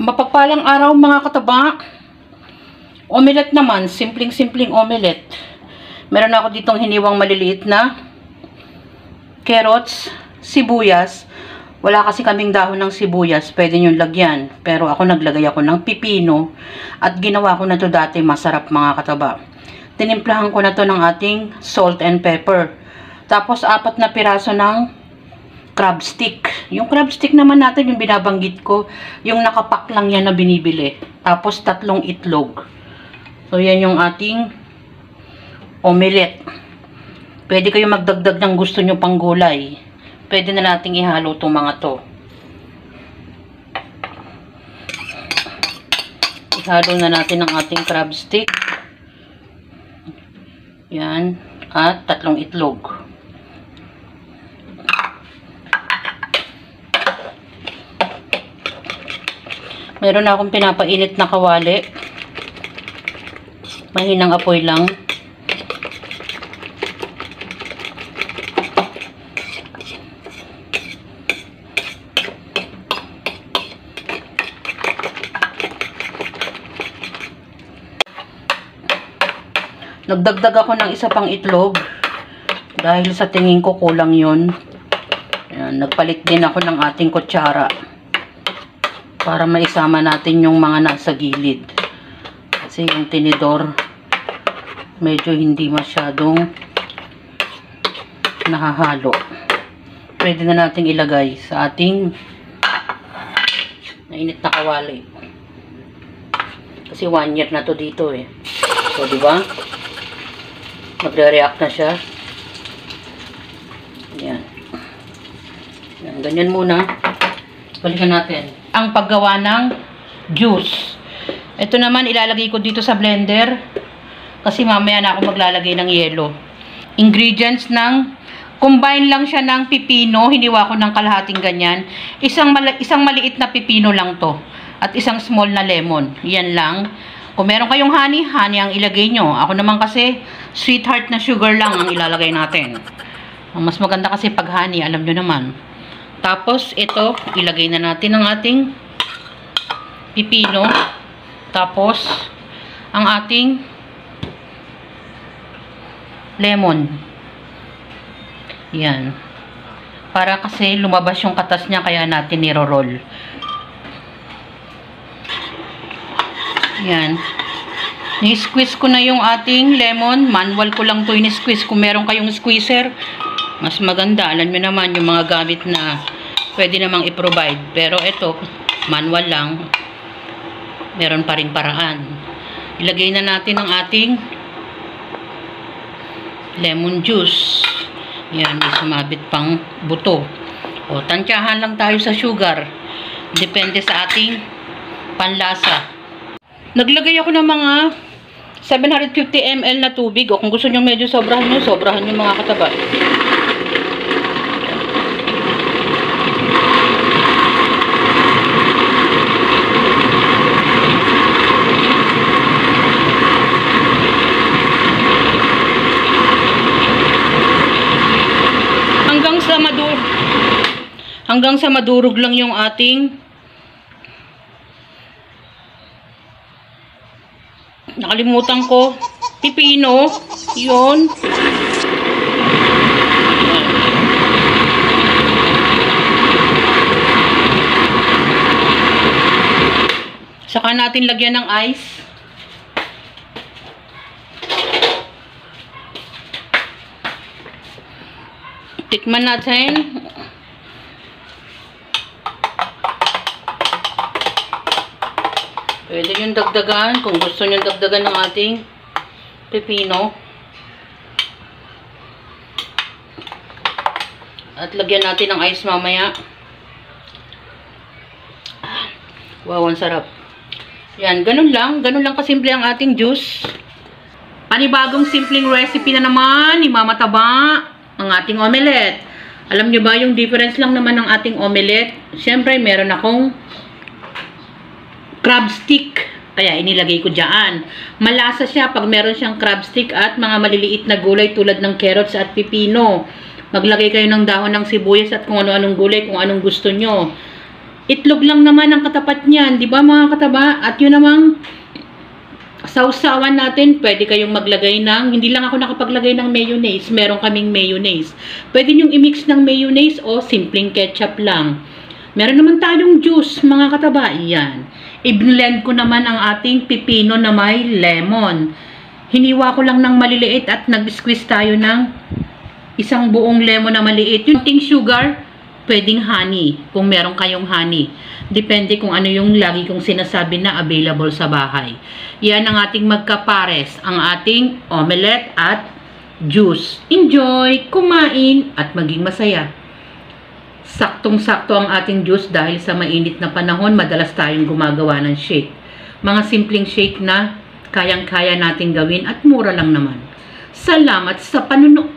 Mapagpalang araw mga kataba. Omelette naman, simpleng-simpleng omelette. Meron ako ditong hiniwang maliliit na carrots, sibuyas. Wala kasi kaming dahon ng sibuyas, pwede nyo lagyan. Pero ako naglagay ako ng pipino at ginawa ko na to dati, masarap mga kataba. Tinimplahan ko na to ng ating salt and pepper. Tapos 4 na piraso ng crab stick. Yung crab stick naman natin, yung binabanggit ko, yung nakapak lang yan na binibili. Tapos 3 itlog. So, yan yung ating omelette. Pwede kayo magdagdag ng gusto nyo pang gulay. Pwede na nating ihalo itong mga to. Ihalo na natin ang ating crab stick. Yan. At 3 itlog. Meron na akong pinapainit na kawali. Mahinang apoy lang. Nagdagdag ako ng isa pang itlog. Dahil sa tingin ko kulang yun. Ayan, nagpalit din ako ng ating kutsara. Para maisama natin yung mga nasa gilid. Kasi yung tinidor, medyo hindi masyadong nahahalo. Pwede na natin ilagay sa ating mainit na kawali. Kasi 1 year na to dito eh. So, diba? Magre-react na siya. Yan. Yan. Ganyan muna. Balikan natin ang paggawa ng juice. Ito naman ilalagay ko dito sa blender kasi mamaya na ako maglalagay ng yelo. Ingredients ng combine lang siya ng pipino, hiniwa ko ng kalahating ganyan. Isang maliit na pipino lang to at isang small na lemon. Yan lang. Kung meron kayong honey, honey ang ilagay nyo. Ako naman kasi sweetheart na sugar lang ang ilalagay natin. Ang mas maganda kasi pag honey, alam nyo naman. Tapos, ito, ilagay na natin ang ating pipino. Tapos, ang ating lemon. Yan. Para kasi lumabas yung katas niya, kaya natin niro-roll. Yan. Ni-squeeze ko na yung ating lemon. Manual ko lang to ni-squeeze. Kung meron kayong squeezer, mas maganda. Alam nyo naman yung mga gamit na pwede namang i-provide. Pero ito, manual lang. Meron pa rin paraan. Ilagay na natin ang ating lemon juice. Yan, may sumabit pang buto. O, tansyahan lang tayo sa sugar. Depende sa ating panlasa. Naglagay ako ng mga 750 ml na tubig. O, kung gusto nyo medyo sobrahan nyo mga kataba. Hanggang sa madurog lang yung ating nakalimutan ko pipino. Yun. Saka natin lagyan ng ice. Tikman natin. Pwede yung dagdagan kung gusto nyo dagdagan ng ating pipino. At lagyan natin ng ice mamaya. Wow, ang sarap. Yan, ganun lang. Ganun lang kasimple ang ating juice. Panibagong simpleng recipe na naman ni Mama Taba, ang ating omelette. Alam nyo ba yung difference lang naman ng ating omelette? Siyempre, meron akong crab stick. Kaya inilagay ko dyan. Malasa siya pag meron siyang crab stick at mga maliliit na gulay tulad ng carrots at pipino. Maglagay kayo ng dahon ng sibuyas at kung ano-anong gulay, kung anong gusto nyo. Itlog lang naman ang katapat niyan, di ba mga kataba? At yun namang sausawan natin, pwede kayong maglagay ng, hindi lang ako nakapaglagay ng mayonnaise, meron kaming mayonnaise. Pwede nyong i-mix ng mayonnaise o simpleng ketchup lang. Meron naman tayong juice, mga kataba, yan. I-blend ko naman ang ating pipino na may lemon. Hiniwa ko lang ng maliliit at nag-squeeze tayo ng isang buong lemon na maliit. Yung ting sugar, pwedeng honey, kung meron kayong honey. Depende kung ano yung lagi kong sinasabi na available sa bahay. Yan ang ating magkapares, ang ating omelette at juice. Enjoy, kumain, at maging masaya. Saktong-sakto ang ating juice dahil sa mainit na panahon, madalas tayong gumagawa ng shake. Mga simpleng shake na kayang-kaya nating gawin at mura lang naman. Salamat sa panunood!